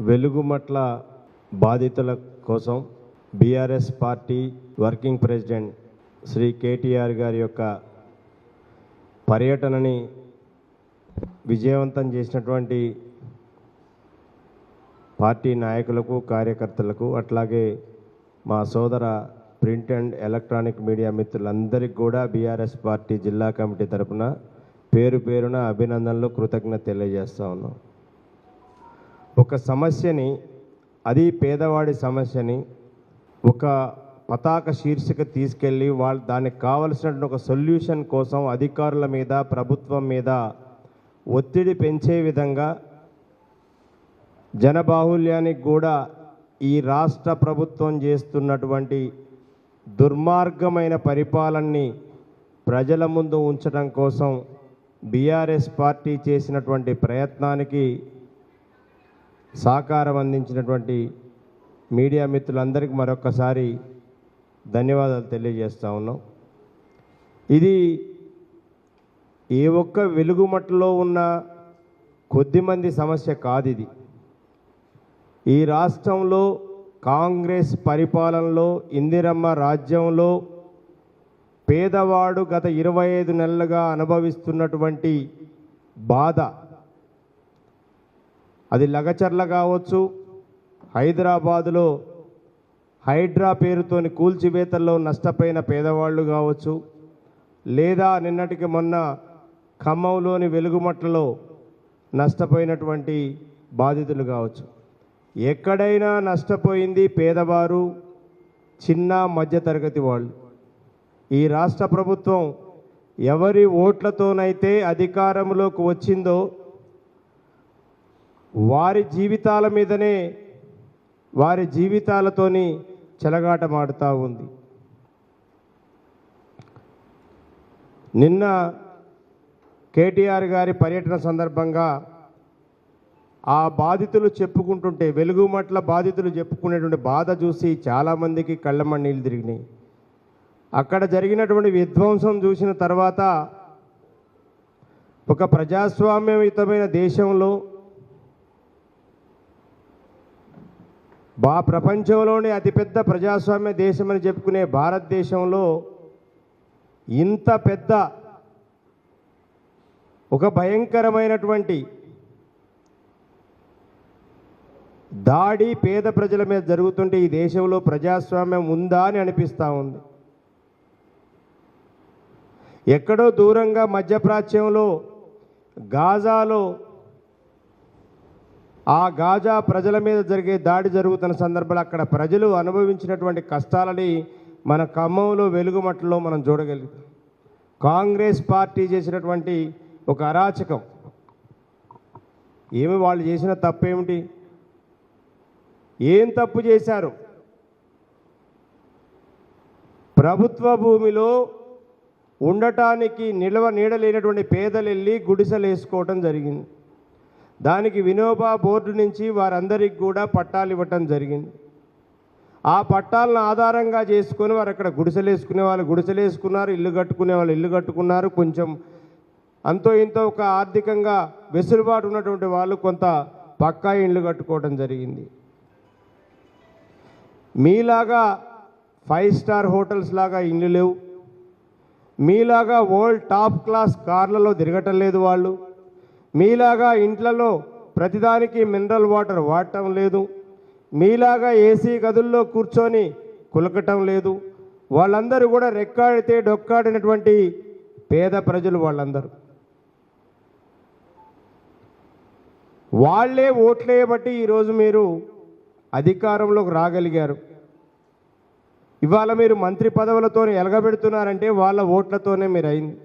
వెలుగుమట్ల బాధితుల కోసం BRS party working president Shri KTR గారి యొక్క పర్యటనని విజయవంతం చేసినటువంటి పార్టీ నాయకులకు, కార్యకర్తలకు, అట్లాగే మా సోదర ప్రింట్ అండ్ ఎలక్ట్రానిక్ మీడియా మిత్రులందరికీ కూడా బీఆర్ఎస్ పార్టీ జిల్లా కమిటీ తరపున పేరు పేరున అభినందనలు, కృతజ్ఞత తెలియజేస్తూ ఉన్నాం. ఒక సమస్యని, అది పేదవాడి సమస్యని ఒక పతాక శీర్షిక తీసుకెళ్ళి దానికి కావలసినటువంటి ఒక సొల్యూషన్ కోసం అధికారుల మీద, ప్రభుత్వం మీద ఒత్తిడి పెంచే విధంగా జనబాహుల్యానికి కూడా ఈ రాష్ట్ర ప్రభుత్వం చేస్తున్నటువంటి దుర్మార్గమైన పరిపాలనని ప్రజల ముందు ఉంచడం కోసం బీఆర్ఎస్ పార్టీ చేసినటువంటి ప్రయత్నానికి సహకారం అందించినటువంటి మీడియా మిత్రులందరికీ మరొకసారి ధన్యవాదాలు తెలియజేస్తూ ఉన్నాం. ఇది ఏ ఒక్క వెలుగుమట్లో ఉన్న కొద్దిమంది సమస్య కాదు. ఇది ఈ రాష్ట్రంలో కాంగ్రెస్ పరిపాలనలో, ఇందిరమ్మ రాజ్యంలో పేదవాడు గత 25 నెలలుగా అనుభవిస్తున్నటువంటి బాధ, అది లగచర్ల కావచ్చు, హైదరాబాదులో హైడ్రా పేరుతోని కూల్చివేతల్లో నష్టపోయిన పేదవాళ్ళు కావచ్చు, లేదా నిన్నటికి మొన్న ఖమ్మంలోని వెలుగుమట్లలో నష్టపోయినటువంటి బాధితులు కావచ్చు. ఎక్కడైనా నష్టపోయింది పేదవారు, చిన్న మధ్యతరగతి వాళ్ళు. ఈ రాష్ట్ర ప్రభుత్వం ఎవరి ఓట్లతోనైతే అధికారంలోకి వచ్చిందో వారి జీవితాల మీదనే, వారి జీవితాలతోని చెలగాటమాడుతూ ఉంది. నిన్న కేటీఆర్ గారి పర్యటన సందర్భంగా ఆ బాధితులు చెప్పుకుంటుంటే, వెలుగుమట్ల బాధితులు చెప్పుకునేటువంటి బాధ చూసి చాలామందికి కళ్ళమ్మ నీళ్ళు తిరిగినాయి. అక్కడ జరిగినటువంటి విధ్వంసం చూసిన తర్వాత ఒక ప్రజాస్వామ్యయుతమైన దేశంలో, ప్రపంచంలోనే అతిపెద్ద ప్రజాస్వామ్య దేశమని చెప్పుకునే భారతదేశంలో ఇంత పెద్ద ఒక భయంకరమైనటువంటి దాడి పేద ప్రజల మీద జరుగుతుంటే ఈ దేశంలో ప్రజాస్వామ్యం ఉందా అని అనిపిస్తూ ఉంది. ఎక్కడో దూరంగా మధ్యప్రాచ్యంలో గాజాలో ఆ గాజా ప్రజల మీద జరిగే దాడి జరుగుతున్న సందర్భంలో అక్కడ ప్రజలు అనుభవించినటువంటి కష్టాలని మన ఖమ్మంలో వెలుగుమట్టలో మనం చూడగలుగుతాం. కాంగ్రెస్ పార్టీ చేసినటువంటి ఒక అరాచకం, వాళ్ళు చేసిన తప్పేమిటి? ఏం తప్పు చేశారు? ప్రభుత్వ భూమిలో ఉండటానికి నీడలేనటువంటి పేదలు వెళ్ళి గుడిసెలు వేసుకోవటం జరిగింది. దానికి వినోబా బోర్డు నుంచి వారందరికీ కూడా పట్టాలు ఇవ్వటం జరిగింది. ఆ పట్టాలను ఆధారంగా చేసుకొని వారు అక్కడ గుడిసెలు వేసుకునే వాళ్ళు గుడిసెలు వేసుకున్నారు, ఇల్లు కట్టుకునే వాళ్ళు ఇల్లు కట్టుకున్నారు. కొంచెం అంతో ఇంతో ఒక ఆర్థికంగా వెసులుబాటు ఉన్నటువంటి వాళ్ళు కొంత పక్కా ఇల్లు కట్టుకోవడం జరిగింది. మీలాగా 5 స్టార్ హోటల్స్ లాగా ఇల్లు లేవు, మీలాగా వరల్డ్ టాప్ క్లాస్ కార్లలో తిరగటం లేదు వాళ్ళు, మీలాగా ఇంట్లలో ప్రతిదానికి మినరల్ వాటర్ వాడటం లేదు, మీలాగా ఏసీ గదుల్లో కూర్చొని కులకటం లేదు. వాళ్ళందరూ కూడా రెక్కాడితే డొక్కాడినటువంటి పేద ప్రజలు వాళ్ళందరూ. వాళ్ళే ఓట్లేయబట్టి ఈరోజు మీరు అధికారంలోకి రాగలిగారు. ఇవాళ మీరు మంత్రి పదవులతో ఎలగబెడుతున్నారంటే వాళ్ళ ఓట్లతోనే మీరు అయింది.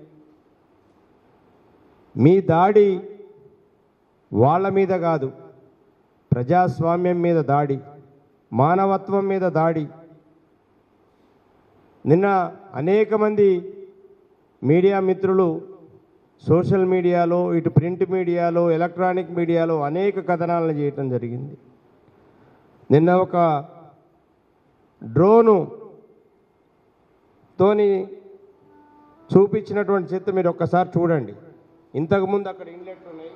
మీ దాడి వాళ్ళ మీద కాదు, ప్రజాస్వామ్యం మీద దాడి, మానవత్వం మీద దాడి. నిన్న అనేక మంది మీడియా మిత్రులు సోషల్ మీడియాలో, ఇటు ప్రింట్ మీడియాలో, ఎలక్ట్రానిక్ మీడియాలో అనేక కథనాలను చేయటం జరిగింది. నిన్న ఒక డ్రోను తోని చూపించినటువంటి చిత్ర మీరు ఒక్కసారి చూడండి. ఇంతకుముందు అక్కడ ఇన్లెట్ ఉన్నాయి,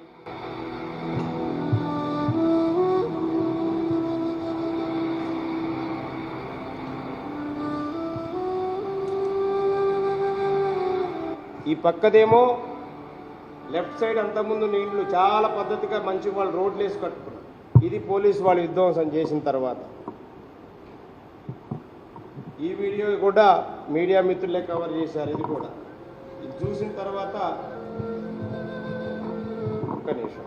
ఈ పక్కదేమో లెఫ్ట్ సైడ్ అంతకుముందు నీళ్లు చాలా పద్ధతిగా మంచి వాళ్ళు రోడ్లు వేసి కట్టుకున్నారు. ఇది పోలీసు వాళ్ళు విధ్వంసం చేసిన తర్వాత. ఈ వీడియో కూడా మీడియా మిత్రులే కవర్ చేశారు. ఇది కూడా ఇది చూసిన తర్వాత ఒక్క నిమిషం.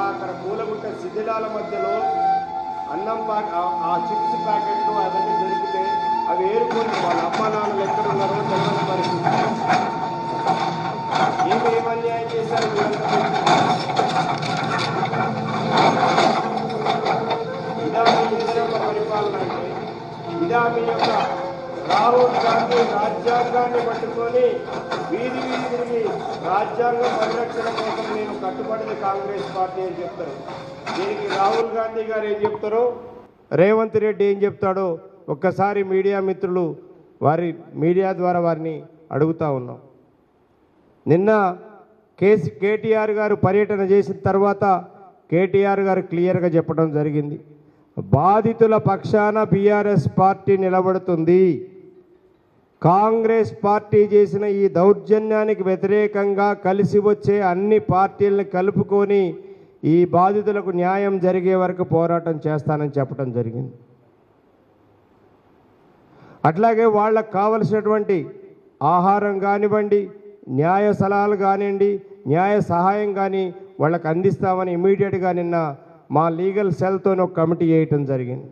అక్కడ కూలగుట్ట శిథిలాల మధ్యలో అన్నం ఆ చిప్స్ ప్యాకెట్లు అవన్నీ దొరికితే అవి ఏరుకొని వాళ్ళ అమ్మ నాన్నలు ఎక్కడున్నారో తెలియని పరిస్థితి. ఏం అన్యాయం చేశారు? ఇదా మీ ఇందిరమ్మ పరిపాలన అంటే? ఇదా మీ యొక్క రాహుల్ గాంధీ రాజ్యాంగాన్ని పట్టుకొని వీధి వీధి తిరిగి రాజ్యాంగ పరిరక్షణ కోసం నేను కట్టుబడింది కాంగ్రెస్ పార్టీ అని చెప్తారు. దీనికి రాహుల్ గాంధీ గారు ఏం చెప్తారో, రేవంత్ రెడ్డి ఏం చెప్తాడో ఒక్కసారి మీడియా మిత్రులు మీడియా ద్వారా వారిని అడుగుతూ ఉన్నాం. నిన్న కేటీఆర్ గారు పర్యటన చేసిన తర్వాత కేటీఆర్ గారు క్లియర్గా చెప్పడం జరిగింది, బాధితుల పక్షాన బీఆర్ఎస్ పార్టీ నిలబడుతుంది. కాంగ్రెస్ పార్టీ చేసిన ఈ దౌర్జన్యానికి వ్యతిరేకంగా కలిసి వచ్చే అన్ని పార్టీలను కలుపుకొని ఈ బాధితులకు న్యాయం జరిగే వరకు పోరాటం చేస్తానని చెప్పడం జరిగింది. అట్లాగే వాళ్ళకు కావలసినటువంటి ఆహారం కానివ్వండి, న్యాయ సలహాలు కానివ్వండి, న్యాయ సహాయం కానీ వాళ్ళకు అందిస్తామని ఇమీడియట్గా నిన్న మా లీగల్ సెల్తో ఒక కమిటీ వేయటం జరిగింది.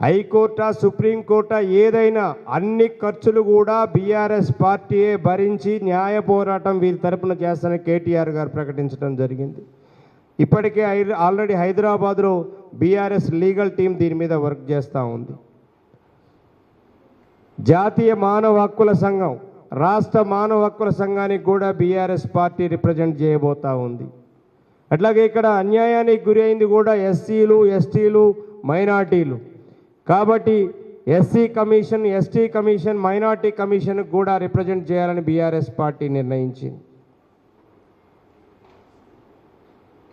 హైకోర్టా సుప్రీంకోర్టా ఏదైనా అన్ని ఖర్చులు కూడా బీఆర్ఎస్ పార్టీయే భరించి న్యాయ పోరాటం వీరి తరపున చేస్తానని కేటీఆర్ గారు ప్రకటించడం జరిగింది. ఇప్పటికే ఆల్రెడీ హైదరాబాద్లో బీఆర్ఎస్ లీగల్ టీం దీని మీద వర్క్ చేస్తూ ఉంది. జాతీయ మానవ హక్కుల సంఘం, రాష్ట్ర మానవ హక్కుల సంఘానికి కూడా బీఆర్ఎస్ పార్టీ రిప్రజెంట్ చేయబోతూ ఉంది. అట్లాగే ఇక్కడ అన్యాయానికి గురి అయింది కూడా ఎస్సీలు, ఎస్టీలు, మైనార్టీలు. కాబట్టి SC commission, ST commission, minority కమిషన్కి కూడా రిప్రజెంట్ చేయాలని బీఆర్ఎస్ పార్టీ నిర్ణయించింది.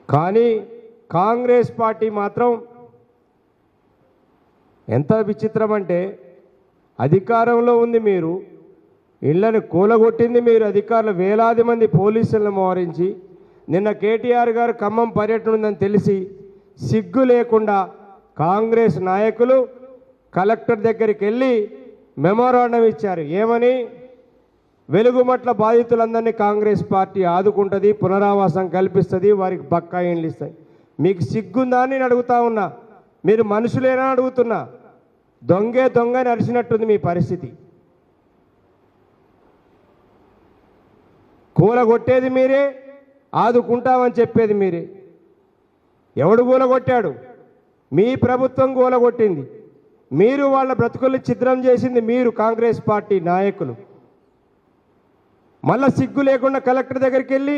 కానీ కాంగ్రెస్ పార్టీ మాత్రం ఎంత విచిత్రం అంటే, అధికారంలో ఉంది మీరు, ఇళ్లను కూలగొట్టింది మీరు, అధికారులు వేలాది మంది పోలీసులను మోహరించి, నిన్న కేటీఆర్ గారు ఖమ్మం పర్యటన ఉందని తెలిసి సిగ్గు లేకుండా కాంగ్రెస్ నాయకులు కలెక్టర్ దగ్గరికి వెళ్ళి మెమోరాండం ఇచ్చారు. ఏమని? వెలుగుమట్ల బాధితులందరినీ కాంగ్రెస్ పార్టీ ఆదుకుంటుంది, పునరావాసం కల్పిస్తుంది, వారికి పక్కా ఇండ్లు ఇస్తాయి. మీకు సిగ్గుందా అని నేను అడుగుతా ఉన్నా. మీరు మనుషులేనా అడుగుతున్నా. దొంగ నడిచినట్టుంది మీ పరిస్థితి. కూలగొట్టేది మీరే, ఆదుకుంటామని చెప్పేది మీరే. ఎవడు కూలగొట్టాడు? మీ ప్రభుత్వం కూలగొట్టింది. మీరు వాళ్ళ బ్రతుకుల్ని ఛిద్రం చేసింది మీరు, కాంగ్రెస్ పార్టీ నాయకులు. మళ్ళీ సిగ్గు లేకుండా కలెక్టర్ దగ్గరికి వెళ్ళి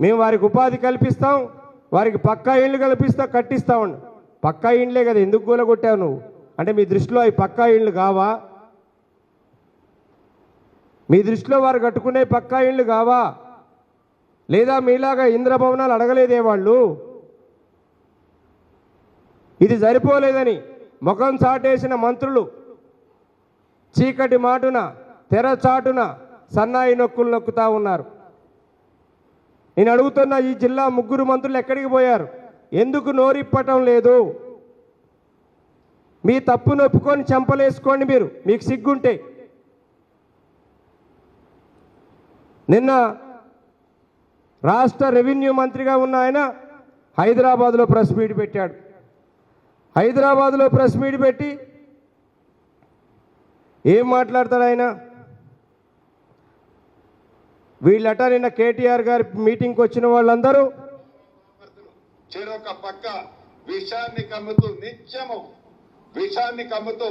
మేము వారికి ఉపాధి కల్పిస్తాం, వారికి పక్కా ఇండ్లు కట్టిస్తామండి. పక్కా ఇండ్లే కదా, ఎందుకు కూలగొట్టావు నువ్వు? అంటే మీ దృష్టిలో అవి పక్కా ఇండ్లు కావా? మీ దృష్టిలో వారు కట్టుకునే పక్కా ఇండ్లు కావా? లేదా మీలాగా ఇంద్రభవనాలు అడగలేదే వాళ్ళు? ఇది సరిపోలేదని ముఖం చాటేసిన మంత్రులు చీకటి మాటున, తెరచాటున సన్నాయి నొక్కులు నొక్కుతా ఉన్నారు. నేను అడుగుతున్న, ఈ జిల్లా ముగ్గురు మంత్రులు ఎక్కడికి పోయారు? ఎందుకు నోరిప్పటం లేదు? మీ తప్పు నొప్పుకొని చెంపలేసుకోండి మీరు, మీకు సిగ్గుంటే. నిన్న రాష్ట్ర రెవెన్యూ మంత్రిగా ఉన్న ఆయన హైదరాబాద్లో ప్రెస్ మీట్ పెట్టాడు. హైదరాబాద్లో ప్రెస్ మీట్ పెట్టి ఏం మాట్లాడతాడు ఆయన? వీళ్ళట నిన్న కేటీఆర్ గారి మీటింగ్కి వచ్చిన వాళ్ళందరూ చెరొక పక్క విషాన్ని కమ్ముతూ, నిత్యము విషాన్ని కమ్ముతూ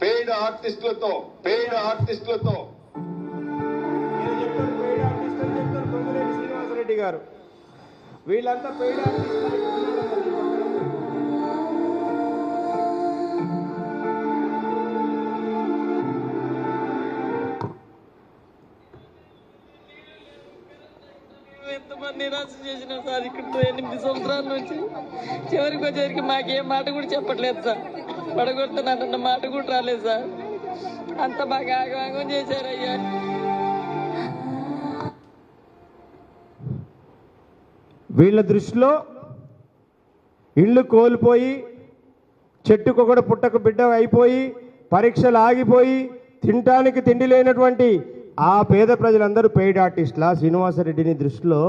పెయిడ్ ఆర్టిస్టులతో గారు, వీళ్ళంతా పెయిడ్ ఆర్టిస్టులు. ఎంతమంది నిరాశ చేసినా సార్, ఇక్కడ 8 సంవత్సరాల నుంచి చివరికి వచ్చేసరికి మాకేం మాట కూడా చెప్పట్లేదు సార్. పడగొడుతున్నారన్న మాట కూడా రాలేదు సార్. అంత బాగా ఆగమాగం చేశారయ్యా. వీళ్ళ దృష్టిలో ఇళ్ళు కోల్పోయి, చెట్టుకొకడు పుట్టకు బిడ్డ అయిపోయి, పరీక్షలు ఆగిపోయి, తినటానికి తిండి లేనటువంటి ఆ పేద ప్రజలందరూ పెయిడ్ ఆర్టిస్టులా? శ్రీనివాసరెడ్డిని దృష్టిలో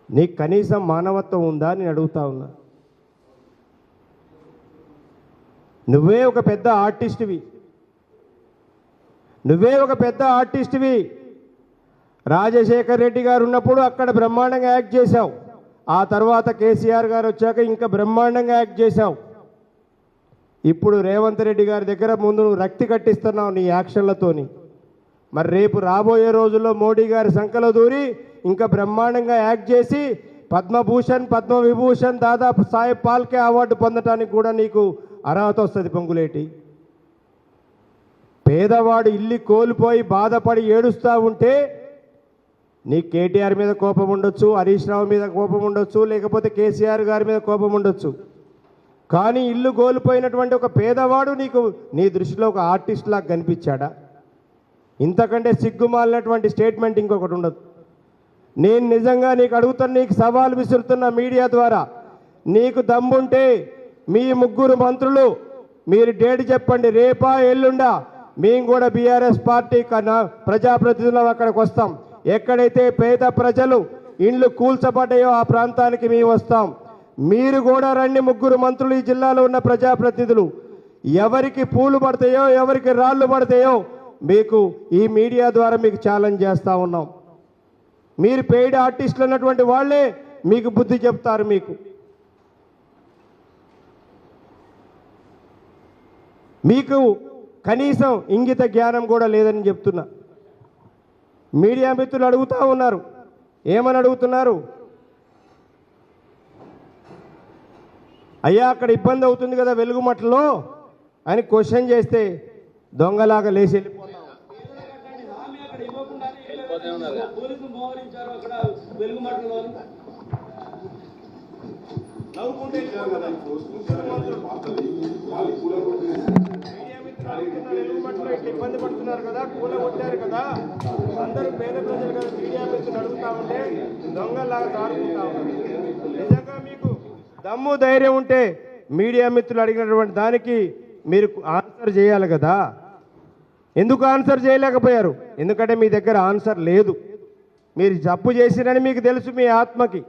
నీకు కనీసం మానవత్వం ఉందా నేను అడుగుతా ఉన్నా. నువ్వే ఒక పెద్ద ఆర్టిస్ట్వి. రాజశేఖర్ రెడ్డి గారు ఉన్నప్పుడు అక్కడ బ్రహ్మాండంగా యాక్ట్ చేశావు. ఆ తర్వాత కేసీఆర్ గారు వచ్చాక ఇంకా బ్రహ్మాండంగా యాక్ట్ చేశావు. ఇప్పుడు రేవంత్ రెడ్డి గారి దగ్గర ముందు నువ్వు రక్తి కట్టిస్తున్నావు నీ యాక్షన్లతోని. మరి రేపు రాబోయే రోజుల్లో మోడీ గారి సంఖలో దూరి ఇంకా బ్రహ్మాండంగా యాక్ట్ చేసి పద్మభూషణ్, పద్మవిభూషణ్, దాదాపు సాహెబ్ పాల్కే అవార్డు పొందటానికి కూడా నీకు అర్హత వస్తుంది. పొంగులేటి పేదవాడు ఇల్లు కోల్పోయి బాధపడి ఏడుస్తూ ఉంటే నీకు కేటీఆర్ మీద కోపం ఉండొచ్చు, హరీష్ రావు మీద కోపం ఉండొచ్చు, లేకపోతే కేసీఆర్ గారి మీద కోపం ఉండొచ్చు. కానీ ఇల్లు కోల్పోయినటువంటి ఒక పేదవాడు నీకు నీ దృష్టిలో ఒక ఆర్టిస్ట్ లాగా కనిపించాడా? ఇంతకంటే సిగ్గుమాలినటువంటి స్టేట్మెంట్ ఇంకొకటి ఉండదు. నేను నిజంగా నీకు అడుగుతున్నా, నీకు సవాల్ విసురుతున్న మీడియా ద్వారా, నీకు దమ్ముంటే మీ 3 మంత్రులు మీరు డేట్ చెప్పండి, రేపా ఎల్లుండా మేము కూడా బీఆర్ఎస్ పార్టీ ప్రజాప్రతినిధులం అక్కడికి వస్తాం. ఎక్కడైతే పేద ప్రజలు ఇండ్లు కూల్చబడ్డాయో ఆ ప్రాంతానికి మేము వస్తాం. మీరు కూడా రండి, 3 మంత్రులు, ఈ జిల్లాలో ఉన్న ప్రజాప్రతినిధులు. ఎవరికి పూలు పడతాయో, ఎవరికి రాళ్ళు పడతాయో మీకు ఈ మీడియా ద్వారా మీకు ఛాలెంజ్ చేస్తూ ఉన్నాం. మీరు పెయిడ్ ఆర్టిస్టులు అన్నటువంటి వాళ్ళే మీకు బుద్ధి చెప్తారు. మీకు కనీసం ఇంగిత జ్ఞానం కూడా లేదని చెప్తున్నా. మీడియా మిత్రులు అడుగుతూ ఉన్నారు, ఏమని అడుగుతున్నారు? అయ్యా అక్కడ ఇబ్బంది అవుతుంది కదా వెలుగుమట్టలో అని క్వశ్చన్ చేస్తే దొంగలాగా లేచి వెళ్ళిపోతాం. ఇబ్బంది పడుతున్నారు కదా, కూల కొట్టారు కదా, అందరూ పేద ప్రజలు కదా, మీడియా మిత్రులు అడుగుతా ఉంటే దొంగలాగా దాడుకుంటా ఉన్నారు. నిజంగా మీకు దమ్ము ధైర్యం ఉంటే మీడియా మిత్రులు అడిగినటువంటి దానికి మీరు ఆన్సర్ చేయాలి కదా. ఎందుకు ఆన్సర్ చేయలేకపోయారు? ఎందుకంటే మీ దగ్గర ఆన్సర్ లేదు. మీరు తప్పు చేసిరని మీకు తెలుసు, మీ ఆత్మకి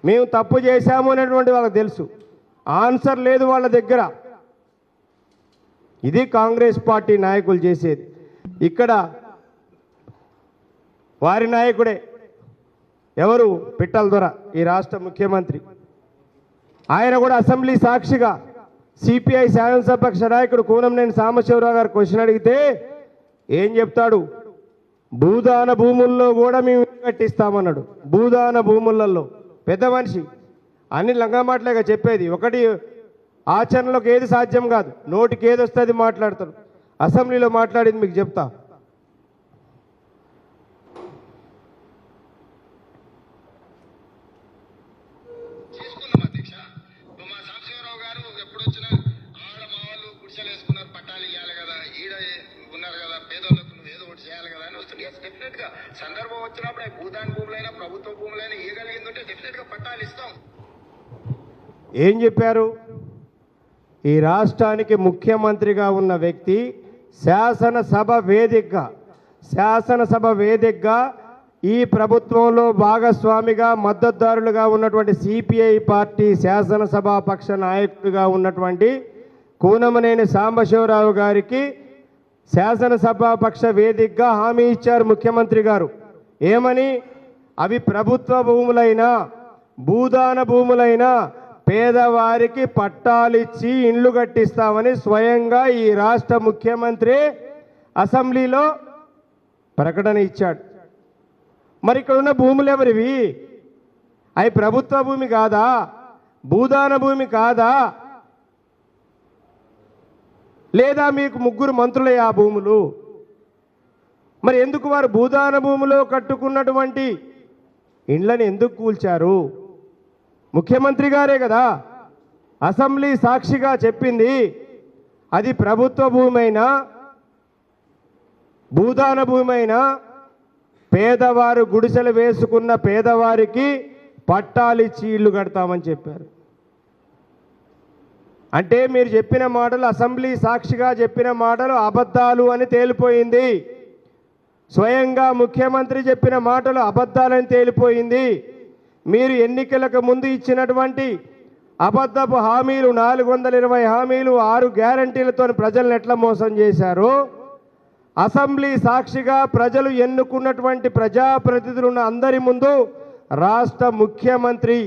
మేము తప్పు చేశాము అనేటువంటి వాళ్ళకి తెలుసు. ఆన్సర్ లేదు వాళ్ళ దగ్గర. ఇది కాంగ్రెస్ పార్టీ నాయకులు చేసేది. ఇక్కడ వారి నాయకుడే ఎవరు? పిట్టల దొర, ఈ రాష్ట్ర ముఖ్యమంత్రి. ఆయన కూడా అసెంబ్లీ సాక్షిగా సిపిఐ శాసనసభాపక్ష నాయకుడు కూనంనేని సాంబశివరావు గారు క్వశ్చన్ అడిగితే ఏం చెప్తాడు? భూదాన భూముల్లో కూడా మేము కట్టిస్తామన్నాడు. భూదాన భూములలో పెద్ద మనిషి అన్ని లంగమాటలేగా చెప్పేది. ఒకటి ఆచరణలోకి ఏది సాధ్యం కాదు, నోటికి ఏది వస్తే అది మాట్లాడతారు. అసెంబ్లీలో మాట్లాడింది మీకు చెప్తా. చేసుకున్నాం అధ్యక్ష. మా సాంబశివరావు గారు ఎప్పుడు వచ్చినా ఆడ మా వాళ్ళు గుడిసెలు వేసుకున్నారు, పట్టాలు ఇవ్వాలి కదా, ఈడ ఉన్నారు కదా, పేదోళ్ళకు నువ్వు ఏదో ఒకటి చేయాలి కదా అని వస్తుంది. డెఫినెట్ గా సందర్భం వచ్చినప్పుడు భూదాన్ భూములైనా ప్రభుత్వ భూములైనా ఇవ్వగలిగిందంటే డెఫినెట్ గా పట్టాలు ఇస్తాం. ఏం చెప్పారు? ఈ రాష్ట్రానికి ముఖ్యమంత్రిగా ఉన్న వ్యక్తి శాసనసభ వేదికగా ఈ ప్రభుత్వంలో భాగస్వామిగా మద్దతుదారులుగా ఉన్నటువంటి సిపిఐ పార్టీ శాసనసభాపక్ష నాయకుడిగా ఉన్నటువంటి కూనంనేని సాంబశివరావు గారికి శాసనసభాపక్ష వేదికగా హామీ ఇచ్చారు ముఖ్యమంత్రి గారు. ఏమని? అవి ప్రభుత్వ భూములైనా భూదాన భూములైనా పేదవారికి పట్టాలిచ్చి ఇండ్లు కట్టిస్తామని స్వయంగా ఈ రాష్ట్ర ముఖ్యమంత్రి అసెంబ్లీలో ప్రకటన ఇచ్చాడు. మరి ఇక్కడ ఉన్న భూములు ఎవరివి? అవి ప్రభుత్వ భూమి కాదా? భూదాన భూమి కాదా? లేదా మీకు ముగ్గురు మంత్రులే ఆ భూములు? మరి ఎందుకు వారు భూదాన భూమిలో కట్టుకున్నటువంటి ఇండ్లను ఎందుకు కూల్చారు? ముఖ్యమంత్రి గారే కదా అసెంబ్లీ సాక్షిగా చెప్పింది. అది ప్రభుత్వ భూమైనా భూదాన భూమైనా పేదవారు గుడిసెలు వేసుకున్న పేదవారికి పట్టాలిచ్చి ఇల్లు కడతామని చెప్పారు. అంటే మీరు చెప్పిన మాటలు, అసెంబ్లీ సాక్షిగా చెప్పిన మాటలు అబద్ధాలు అని తేలిపోయింది. స్వయంగా ముఖ్యమంత్రి చెప్పిన మాటలు అబద్ధాలని తేలిపోయింది. మీరు ఎన్నికలకు ముందు ఇచ్చినటువంటి అబద్ధపు హామీలు, 420 హామీలు, 6 గ్యారంటీలతో ప్రజలను ఎట్లా మోసం చేశారో, అసెంబ్లీ సాక్షిగా ప్రజలు ఎన్నుకున్నటువంటి ప్రజాప్రతినిధులున్న అందరి ముందు రాష్ట్ర ముఖ్యమంత్రి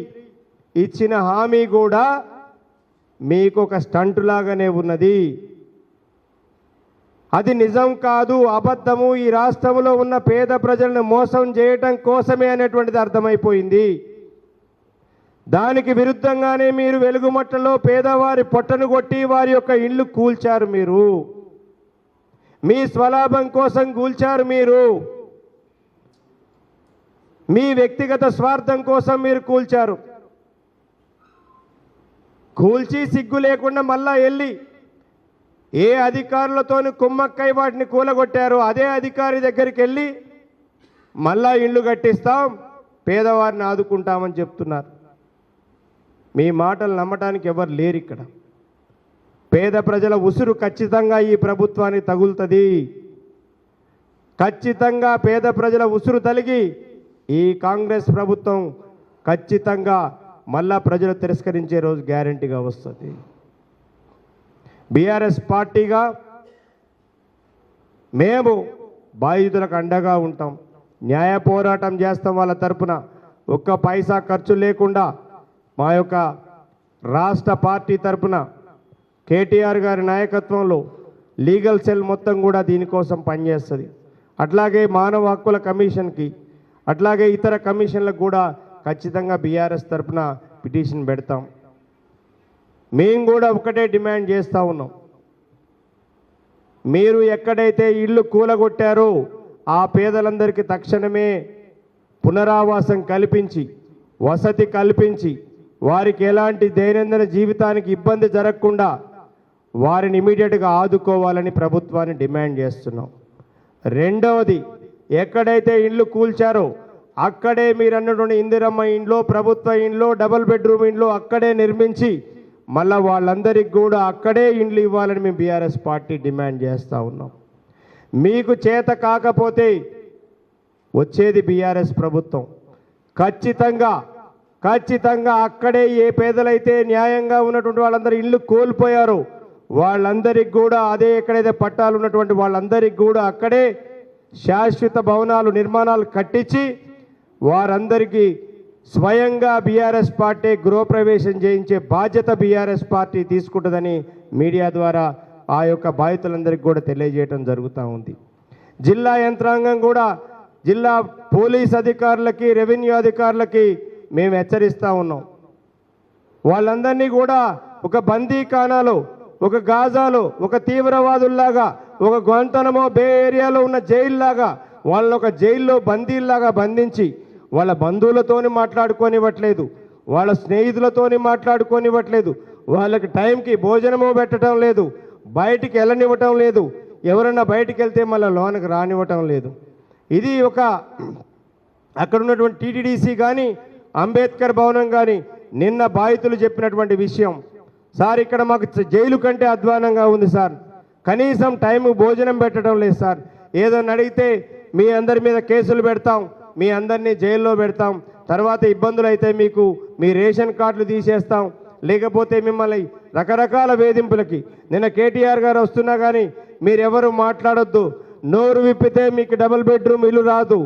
ఇచ్చిన హామీ కూడా మీకు ఒక స్టంట్ లాగానే ఉన్నది. అది నిజం కాదు, అబద్ధము. ఈ రాష్ట్రంలో ఉన్న పేద ప్రజలను మోసం చేయటం కోసమే అనేటువంటిది అర్థమైపోయింది. దానికి విరుద్ధంగానే మీరు వెలుగుమట్టలో పేదవారి పొట్టను కొట్టి వారి యొక్క ఇళ్ళు కూల్చారు. మీరు మీ స్వలాభం కోసం కూల్చారు. మీరు మీ వ్యక్తిగత స్వార్థం కోసం మీరు కూల్చారు. కూల్చి సిగ్గు లేకుండా మళ్ళా వెళ్ళి ఏ అధికారులతోని కుమ్మక్కై వాటిని కూలగొట్టారో అదే అధికారి దగ్గరికి వెళ్ళి మళ్ళా ఇళ్ళు కట్టిస్తాం, పేదవారిని ఆదుకుంటామని చెప్తున్నారు. మీ మాటలు నమ్మటానికి ఎవరు లేరు ఇక్కడ. పేద ప్రజల ఉసురు ఖచ్చితంగా ఈ ప్రభుత్వానికి తగులుతుంది. ఖచ్చితంగా పేద ప్రజల ఉసురు తలిగి ఈ కాంగ్రెస్ ప్రభుత్వం ఖచ్చితంగా మళ్ళా ప్రజలు తిరస్కరించే రోజు గ్యారెంటీగా వస్తుంది. బీఆర్ఎస్ పార్టీగా మేము బాధితులకు అండగా ఉంటాం, న్యాయ పోరాటం చేస్తాం. వాళ్ళ తరపున ఒక్క పైసా ఖర్చు లేకుండా మా యొక్క రాష్ట్ర పార్టీ తరపున కేటీఆర్ గారి నాయకత్వంలో లీగల్ సెల్ మొత్తం కూడా దీనికోసం పనిచేస్తుంది. అట్లాగే మానవ హక్కుల కమిషన్కి, అట్లాగే ఇతర కమిషన్లకు కూడా ఖచ్చితంగా బీఆర్ఎస్ తరపున పిటిషన్ పెడతాం. మేము కూడా ఒకటే డిమాండ్ చేస్తూ ఉన్నాం. మీరు ఎక్కడైతే ఇళ్ళు కూలగొట్టారో ఆ పేదలందరికీ తక్షణమే పునరావాసం కల్పించి, వసతి కల్పించి, వారికి ఎలాంటి దైనందిన జీవితానికి ఇబ్బంది జరగకుండా వారిని ఇమీడియట్గా ఆదుకోవాలని ప్రభుత్వాన్ని డిమాండ్ చేస్తున్నాం. రెండవది, ఎక్కడైతే ఇళ్ళు కూల్చారో అక్కడే మీరు అన్నటువంటి ఇందిరమ్మ ఇండ్లో, ప్రభుత్వ ఇండ్లో, డబుల్ బెడ్రూమ్ ఇండ్లో అక్కడే నిర్మించి మళ్ళా వాళ్ళందరికీ కూడా అక్కడే ఇండ్లు ఇవ్వాలని మేము బీఆర్ఎస్ పార్టీ డిమాండ్ చేస్తూ ఉన్నాం. మీకు చేత కాకపోతే వచ్చేది బీఆర్ఎస్ ప్రభుత్వం. ఖచ్చితంగా అక్కడే ఏ పేదలైతే న్యాయంగా ఉన్నటువంటి వాళ్ళందరూ ఇల్లు కోల్పోయారో వాళ్ళందరికీ కూడా అదే ఎక్కడైతే పట్టాలు ఉన్నటువంటి వాళ్ళందరికీ కూడా అక్కడే శాశ్వత భవనాలు నిర్మాణాలు కట్టించి వారందరికీ స్వయంగా బీఆర్ఎస్ పార్టీ గృహప్రవేశం చేయించే బాధ్యత బీఆర్ఎస్ పార్టీ తీసుకుంటుందని మీడియా ద్వారా ఆ యొక్క బాధితులందరికీ కూడా తెలియజేయడం జరుగుతూ ఉంది. జిల్లా యంత్రాంగం కూడా, జిల్లా పోలీస్ అధికారులకి, రెవెన్యూ అధికారులకి మేము హెచ్చరిస్తూ ఉన్నాం. వాళ్ళందరినీ కూడా ఒక బందీఖానాలో, ఒక గాజాలో, ఒక తీవ్రవాదుల్లాగా, ఒక గ్వాంతనమో బే ఏరియాలో ఉన్న జైల్లాగా వాళ్ళని ఒక జైల్లో బందీల్లాగా బంధించి వాళ్ళ బంధువులతోని మాట్లాడుకోనివ్వట్లేదు, వాళ్ళ స్నేహితులతోని మాట్లాడుకోనివ్వట్లేదు, వాళ్ళకి టైంకి భోజనమో పెట్టడం లేదు, బయటికి వెళ్ళనివ్వటం లేదు, ఎవరన్నా బయటికి వెళ్తే మళ్ళీ లోనికి రానివ్వటం లేదు. ఇది ఒక అక్కడ ఉన్నటువంటి టీటీడీసీ కానీ, అంబేద్కర్ భవనం కానీ నిన్న బాధితులు చెప్పినటువంటి విషయం. సార్, ఇక్కడ మాకు జైలు కంటే అధ్వానంగా ఉంది సార్, కనీసం టైం భోజనం పెట్టడం లేదు సార్, ఏదన్నా అడిగితే మీ అందరి మీద కేసులు పెడతాం, మీ అందరినీ జైల్లో పెడతాం, తర్వాత ఇబ్బందులు అయితే మీకు మీ రేషన్ కార్డులు తీసేస్తాం, లేకపోతే మిమ్మల్ని రకరకాల వేధింపులకి. నిన్న కేటీఆర్ గారు వస్తున్నా కానీ మీరెవరు మాట్లాడొద్దు, నోరు విప్పితే మీకు డబుల్ బెడ్రూమ్ ఇల్లు రాదు,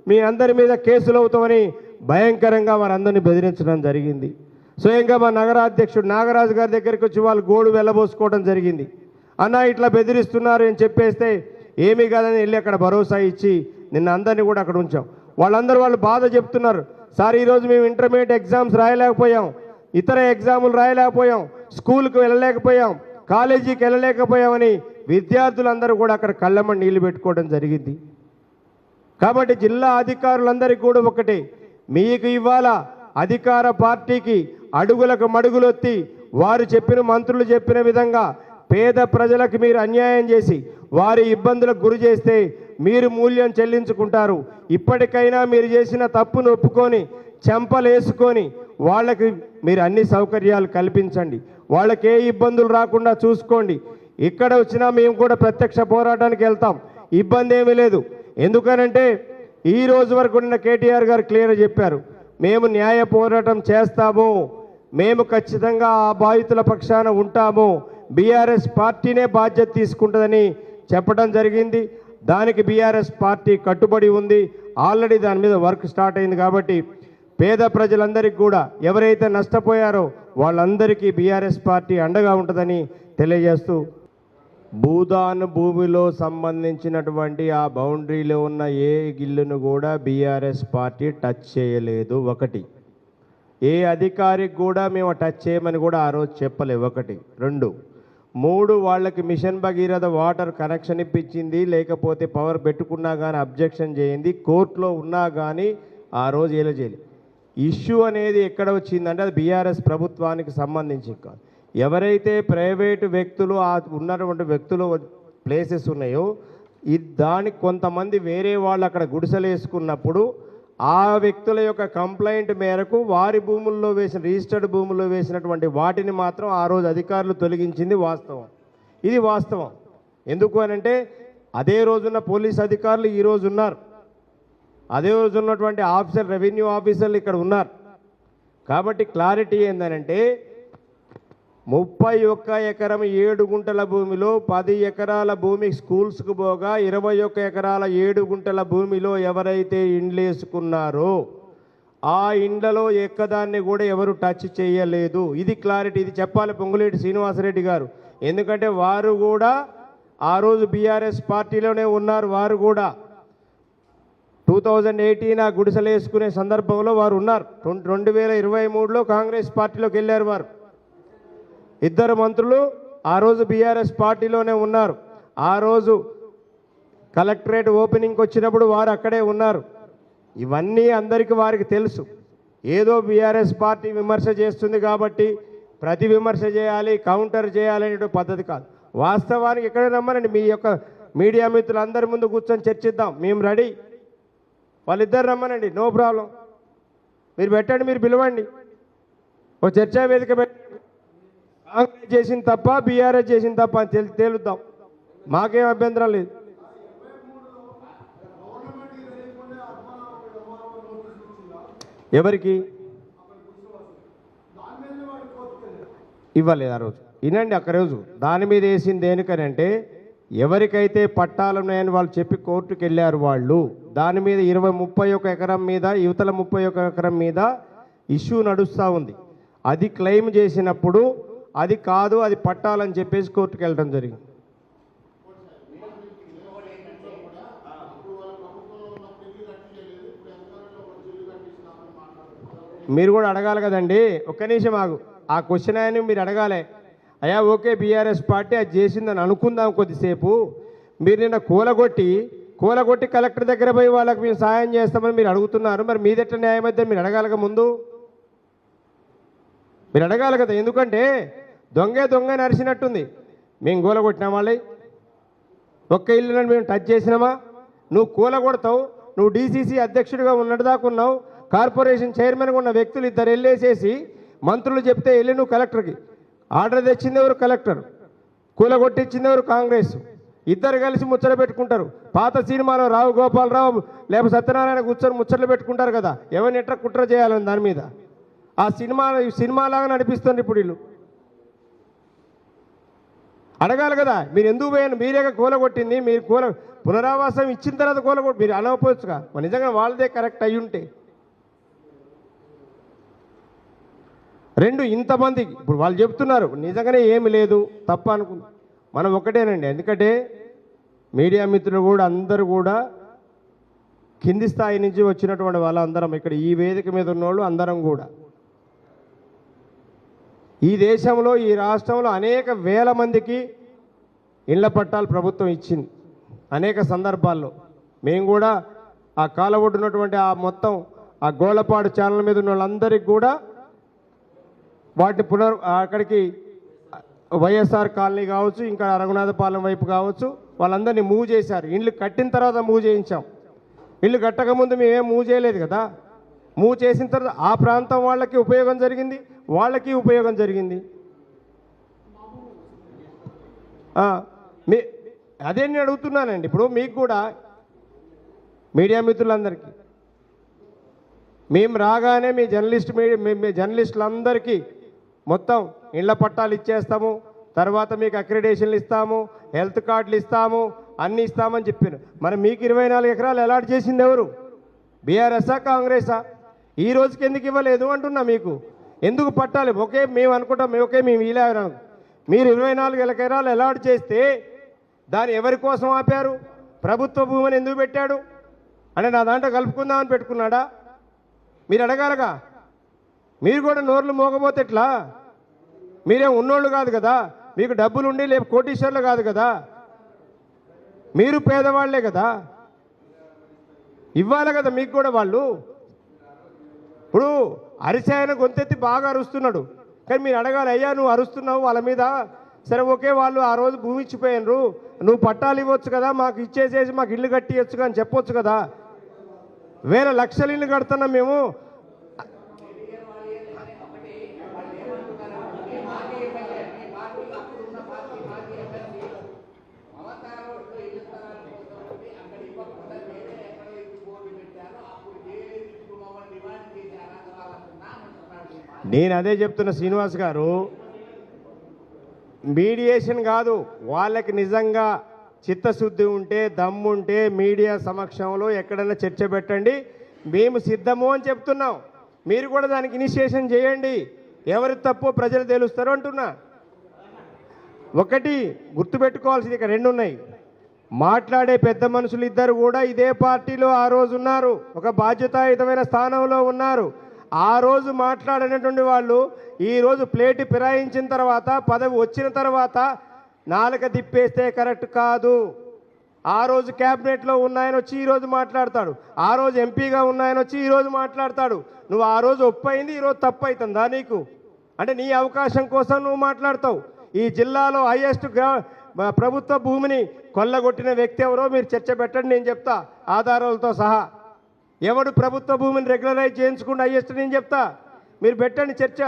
మీ అందరి మీద కేసులు అవుతామని భయంకరంగా వారందరినీ బెదిరించడం జరిగింది. స్వయంగా మా నగరాధ్యక్షుడు నాగరాజు గారి దగ్గరికి వచ్చి వాళ్ళు గోడు వెళ్ళబోసుకోవడం జరిగింది. అన్న ఇట్లా బెదిరిస్తున్నారు అని చెప్పేస్తే ఏమీ కాదని వెళ్ళి అక్కడ భరోసా ఇచ్చి నిన్న అందరినీ కూడా అక్కడ ఉంచాం. వాళ్ళు బాధ చెప్తున్నారు. సార్ ఈరోజు మేము ఇంటర్మీడియట్ ఎగ్జామ్స్ రాయలేకపోయాం, ఇతర ఎగ్జాములు రాయలేకపోయాం, స్కూల్కి వెళ్ళలేకపోయాం, కాలేజీకి వెళ్ళలేకపోయామని విద్యార్థులందరూ కూడా అక్కడ కళ్ళమ్మ నీళ్లు పెట్టుకోవడం జరిగింది. కాబట్టి జిల్లా అధికారులందరికీ కూడా ఒకటే, మీకు ఇవాళ అధికార పార్టీకి అడుగులకు మడుగులొత్తి వారు చెప్పిన మంత్రులు చెప్పిన విధంగా పేద ప్రజలకు మీరు అన్యాయం చేసి వారి ఇబ్బందులకు గురి చేస్తే మీరు మూల్యం చెల్లించుకుంటారు. ఇప్పటికైనా మీరు చేసిన తప్పును ఒప్పుకొని చెంపలేసుకొని వాళ్ళకి మీరు అన్ని సౌకర్యాలు కల్పించండి, వాళ్ళకి ఏ ఇబ్బందులు రాకుండా చూసుకోండి. ఇక్కడ వచ్చినా మేము కూడా ప్రత్యక్ష పోరాటానికి వెళ్తాం, ఇబ్బంది ఏమీ లేదు. ఎందుకనంటే ఈ రోజు వరకు నిన్న కేటీఆర్ గారు క్లియర్ చెప్పారు, మేము న్యాయ పోరాటం చేస్తాము, మేము ఖచ్చితంగా ఆ బాధితుల పక్షాన ఉంటాము, బీఆర్ఎస్ పార్టీనే బాధ్యత తీసుకుంటుందని చెప్పడం జరిగింది. దానికి బీఆర్ఎస్ పార్టీ కట్టుబడి ఉంది. ఆల్రెడీ దాని మీద వర్క్ స్టార్ట్ అయింది. కాబట్టి పేద ప్రజలందరికీ కూడా ఎవరైతే నష్టపోయారో వాళ్ళందరికీ బీఆర్ఎస్ పార్టీ అండగా ఉంటుందని తెలియజేస్తూ, భూదాన్ భూమిలో సంబంధించినటువంటి ఆ బౌండరీలో ఉన్న ఏ గిల్లును కూడా బీఆర్ఎస్ పార్టీ టచ్ చేయలేదు. ఒకటి, ఏ అధికారికి కూడా మేము టచ్ చేయమని కూడా ఆ రోజు చెప్పలేదు. ఒకటి. రెండు, మూడు, వాళ్ళకి మిషన్ భగీరథ వాటర్ కనెక్షన్ ఇప్పించింది, లేకపోతే పవర్ పెట్టుకున్నా కానీ అబ్జెక్షన్ చేయింది, కోర్టులో ఉన్నా కానీ ఆ రోజు ఏలో చేయలేదు. ఇష్యూ అనేది ఎక్కడ వచ్చిందంటే అది బీఆర్ఎస్ ప్రభుత్వానికి సంబంధించి కాదు. ఎవరైతే ప్రైవేటు వ్యక్తులు ఉన్నటువంటి వ్యక్తులు ప్లేసెస్ ఉన్నాయో దానికి కొంతమంది వేరే వాళ్ళు అక్కడ గుడిసెలు వేసుకున్నప్పుడు ఆ వ్యక్తుల యొక్క కంప్లైంట్ మేరకు వారి భూముల్లో వేసిన రిజిస్టర్డ్ భూముల్లో వేసినటువంటి వాటిని మాత్రం ఆ రోజు అధికారులు తొలగించింది వాస్తవం. ఇది వాస్తవం. ఎందుకు అనంటే అదే రోజున్న పోలీస్ అధికారులు ఈ రోజు ఉన్నారు, అదే రోజు ఉన్నటువంటి ఆఫీసర్ రెవెన్యూ ఆఫీసర్లు ఇక్కడ ఉన్నారు. కాబట్టి క్లారిటీ ఏంటంటే 31 ఎకరం 7 గుంటల భూమిలో 10 ఎకరాల భూమి స్కూల్స్కు పోగా 21 ఎకరాల 7 గుంటల భూమిలో ఎవరైతే ఇండ్లు వేసుకున్నారో ఆ ఇండ్లలో ఎక్కదాన్ని కూడా ఎవరు టచ్ చేయలేదు. ఇది క్లారిటీ. ఇది చెప్పాలి పొంగులేటి శ్రీనివాసరెడ్డి గారు. ఎందుకంటే వారు కూడా ఆ రోజు బీఆర్ఎస్ పార్టీలోనే ఉన్నారు. వారు కూడా 2018 ఆ గుడిసెలు వేసుకునే సందర్భంలో వారు ఉన్నారు. 2023లో కాంగ్రెస్ పార్టీలోకి వెళ్ళారు. వారు ఇద్దరు మంత్రులు ఆ రోజు బీఆర్ఎస్ పార్టీలోనే ఉన్నారు. ఆ రోజు కలెక్టరేట్ ఓపెనింగ్కి వచ్చినప్పుడు వారు అక్కడే ఉన్నారు. ఇవన్నీ అందరికీ వారికి తెలుసు. ఏదో బీఆర్ఎస్ పార్టీ విమర్శ చేస్తుంది కాబట్టి ప్రతి విమర్శ చేయాలి, కౌంటర్ చేయాలి అనే పద్ధతి కాదు. వాస్తవానికి ఎక్కడే రమ్మనండి, మీ యొక్క మీడియా మిత్రులందరి ముందు కూర్చొని చర్చిద్దాం, మేము రెడీ. వాళ్ళిద్దరు రమ్మనండి, నో ప్రాబ్లం. మీరు పెట్టండి, మీరు పిలవండి, ఒక చర్చా వేదిక పెట్టండి. కాంగ్రెస్ చేసింది తప్ప బీఆర్ఎస్ చేసింది తప్ప అని తేలుద్దాం, మాకేం అభ్యంతరం లేదు. ఎవరికి ఇవ్వలేదు ఆ రోజు? వినండి, అక్క రోజు దాని మీద వేసింది దేనికనంటే ఎవరికైతే పట్టాలు ఉన్నాయని వాళ్ళు చెప్పి కోర్టుకు వెళ్ళారు వాళ్ళు, దాని మీద 31 ఎకరం మీద యువతల 31 ఎకరం మీద ఇష్యూ నడుస్తూ ఉంది. అది క్లెయిమ్ చేసినప్పుడు అది కాదు, అది పట్టాలని చెప్పేసి కోర్టుకు వెళ్ళడం జరిగింది. మీరు కూడా అడగాలి కదండి, ఒక్క నిమిషం ఆగు. ఆ క్వశ్చన్ అని మీరు అడగాలి. అయ్యా ఓకే బీఆర్ఎస్ పార్టీ అది చేసిందని అనుకుందాం కొద్దిసేపు. మీరు నిన్న కూలగొట్టి కలెక్టర్ దగ్గర పోయి వాళ్ళకి మేము సాయం చేస్తామని మీరు అడుగుతున్నారు. మరి మీదెట్లా న్యాయం అయితే మీరు అడగాలిగా, ముందు మీరు అడగాలి కదా. ఎందుకంటే దొంగ నరిసినట్టుంది. మేము కూలగొట్టినా వాళ్ళే ఒక్క ఇల్లుని మేము టచ్ చేసినామా? నువ్వు కూలగొడతావు, నువ్వు డీసీసీ అధ్యక్షుడిగా ఉన్నట్టు దాకా ఉన్నావు, కార్పొరేషన్ చైర్మన్గా ఉన్న వ్యక్తులు ఇద్దరు వెళ్ళేసేసి మంత్రులు చెప్తే వెళ్ళి నువ్వు కలెక్టర్కి ఆర్డర్ తెచ్చింది ఎవరు? కలెక్టర్. కూలగొట్టించింది ఎవరు? కాంగ్రెస్. ఇద్దరు కలిసి ముచ్చట పెట్టుకుంటారు. పాత సినిమాలో రావు గోపాలరావు లేకపోతే సత్యనారాయణ కూర్చొని ముచ్చట్లు పెట్టుకుంటారు కదా, ఎవరిని ఎట్లా కుట్ర చేయాలని దాని మీద. ఆ సినిమాలాగా నడిపిస్తుంది ఇప్పుడు వీళ్ళు. అడగాలి కదా, మీరు ఎందుకు పోయాను? మీరే కూలగొట్టింది, మీరు పునరావాసం ఇచ్చిన తర్వాత కూలగొట్టి మీరు అనవపోవచ్చుగా. నిజంగా వాళ్ళదే కరెక్ట్ అయ్యి ఉంటే. రెండు, ఇంతమంది ఇప్పుడు వాళ్ళు చెప్తున్నారు నిజంగానే ఏమి లేదు తప్ప అనుకుంది. మనం ఒకటేనండి, ఎందుకంటే మీడియా మిత్రులు కూడా అందరూ కూడా కింది స్థాయి నుంచి వచ్చినటువంటి వాళ్ళందరం ఇక్కడ ఈ వేదిక మీద ఉన్నోళ్ళు అందరం కూడా ఈ దేశంలో ఈ రాష్ట్రంలో అనేక వేల మందికి ఇళ్ల పట్టాలు ప్రభుత్వం ఇచ్చింది అనేక సందర్భాల్లో. మేము కూడా ఆ కాలవొడ్డున్నటువంటి ఆ మొత్తం ఆ గోలపాడు ఛానల్ మీద ఉన్న వాళ్ళందరికీ కూడా వాటిని అక్కడికి వైఎస్ఆర్ కాలనీ కావచ్చు, ఇంకా రఘునాథపాలెం వైపు కావచ్చు, వాళ్ళందరినీ మూవ్ చేశారు. ఇళ్ళు కట్టిన తర్వాత మూవ్ చేయించాం. ఇళ్ళు కట్టకముందు మేమేం మూవ్ చేయలేదు కదా. మూవ్ చేసిన తర్వాత ఆ ప్రాంతం వాళ్ళకి ఉపయోగం జరిగింది, వాళ్ళకి ఉపయోగం జరిగింది. అదే నేను అడుగుతున్నానండి. ఇప్పుడు మీకు కూడా మీడియా మిత్రులందరికీ మేము రాగానే మీ జర్నలిస్టులందరికీ మొత్తం ఇళ్ల పట్టాలు ఇచ్చేస్తాము, తర్వాత మీకు అక్రిడేషన్లు ఇస్తాము, హెల్త్ కార్డులు ఇస్తాము, అన్నీ ఇస్తామని చెప్పారు. మరి మీకు 24 ఎకరాలు అలాట్ చేసింది ఎవరు? బీఆర్ఎస్ఆ కాంగ్రెసా? ఈ రోజుకి ఎందుకు ఇవ్వలేదు అంటున్నా. మీకు ఎందుకు పట్టాలి? మేము అనుకుంటాం మేము ఇలా మీరు 24 ఎకరాలు అలాట్ చేస్తే దాన్ని ఎవరి కోసం ఆపారు? ప్రభుత్వ భూమిని ఎందుకు పెట్టాడు? అంటే నా దాంట్లో కలుపుకుందామని పెట్టుకున్నాడా? మీరు అడగాలగా. మీరు కూడా నోర్లు మోగబోతే ఎట్లా? మీరేం ఉన్నోళ్ళు కాదు కదా, మీకు డబ్బులు ఉండి లేక కోటీశ్వర్లు కాదు కదా, మీరు పేదవాళ్లే కదా, ఇవ్వాలి కదా మీకు కూడా వాళ్ళు. ఇప్పుడు అరిసాయన గొంతెత్తి బాగా అరుస్తున్నాడు, కానీ మీరు అడగాలి, అయ్యా నువ్వు అరుస్తున్నావు వాళ్ళ మీద, సరే ఓకే వాళ్ళు ఆ రోజు భూమి ఇచ్చిపోయినరు, నువ్వు పట్టాలు ఇవ్వచ్చు కదా, మాకు ఇచ్చేసేసి మాకు ఇల్లు కట్టియచ్చు అని చెప్పొచ్చు కదా. వేల లక్షల ఇల్లు కడుతున్నాం మేము. నేను అదే చెప్తున్న శ్రీనివాస్ గారు, మీడియేషన్ కాదు, వాళ్ళకి నిజంగా చిత్తశుద్ధి ఉంటే దమ్ముంటే మీడియా సమక్షంలో ఎక్కడైనా చర్చ పెట్టండి, మేము సిద్ధము అని చెప్తున్నాం. మీరు కూడా దానికి ఇనిషియేషన్ చేయండి, ఎవరి తప్పు ప్రజలు తెలుస్తారు అంటున్నా. ఒకటి గుర్తుపెట్టుకోవాల్సింది, ఇక్కడ 2 ఉన్నాయి. మాట్లాడే పెద్ద మనుషులు ఇద్దరు కూడా ఇదే పార్టీలో ఆ రోజు ఉన్నారు, ఒక బాధ్యతాయుతమైన స్థానంలో ఉన్నారు. ఆ రోజు మాట్లాడినటువంటి వాళ్ళు ఈరోజు ప్లేటు ఫిరాయించిన తర్వాత, పదవి వచ్చిన తర్వాత నాలుక తిప్పేస్తే కరెక్ట్ కాదు. ఆ రోజు క్యాబినెట్లో ఉన్నాయని వచ్చి ఈరోజు మాట్లాడతాడు, ఆ రోజు ఎంపీగా ఉన్నాయని వచ్చి ఈరోజు మాట్లాడతాడు. నువ్వు ఆ రోజు ఒప్పైంది, ఈరోజు తప్పు అవుతుందా నీకు? అంటే నీ అవకాశం కోసం నువ్వు మాట్లాడతావు. ఈ జిల్లాలో హైయెస్ట్ ప్రభుత్వ భూమిని కొల్లగొట్టిన వ్యక్తి ఎవరో మీరు చర్చ పెట్టండి, నేను చెప్తా ఆధారాలతో సహా. ఎవడు ప్రభుత్వ భూమిని రెగ్యులరైజ్ చేయించుకుంటే హైయెస్ట్ నేను చెప్తా, మీరు పెట్టండి చర్చ.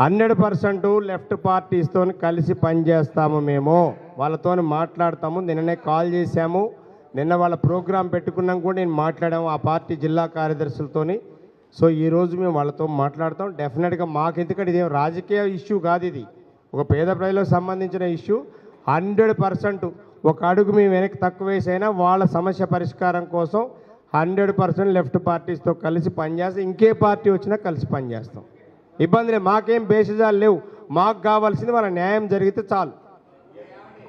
హండ్రెడ్ 100% లెఫ్ట్ పార్టీస్తో కలిసి పనిచేస్తాము. మేము వాళ్ళతో మాట్లాడతాము. నిన్ననే కాల్ చేశాము, నిన్న వాళ్ళ ప్రోగ్రాం పెట్టుకున్నాం కూడా, నేను మాట్లాడాము ఆ పార్టీ జిల్లా కార్యదర్శులతోని. సో ఈరోజు మేము వాళ్ళతో మాట్లాడతాం. డెఫినెట్గా మాకు, ఎందుకంటే ఇదేం రాజకీయ ఇష్యూ కాదు, ఇది ఒక పేద ప్రజలకు సంబంధించిన ఇష్యూ. 100% ఒక అడుగు మేము వెనక్కి తక్కువ వేసైనా వాళ్ళ సమస్య పరిష్కారం కోసం 100% లెఫ్ట్ పార్టీస్తో కలిసి పనిచేస్తాం. ఇంకే పార్టీ వచ్చినా కలిసి పనిచేస్తాం. ఇబ్బంది లేదు, మాకేం బేసిజాలు లేవు. మాకు కావాల్సింది వాళ్ళ న్యాయం జరిగితే చాలు.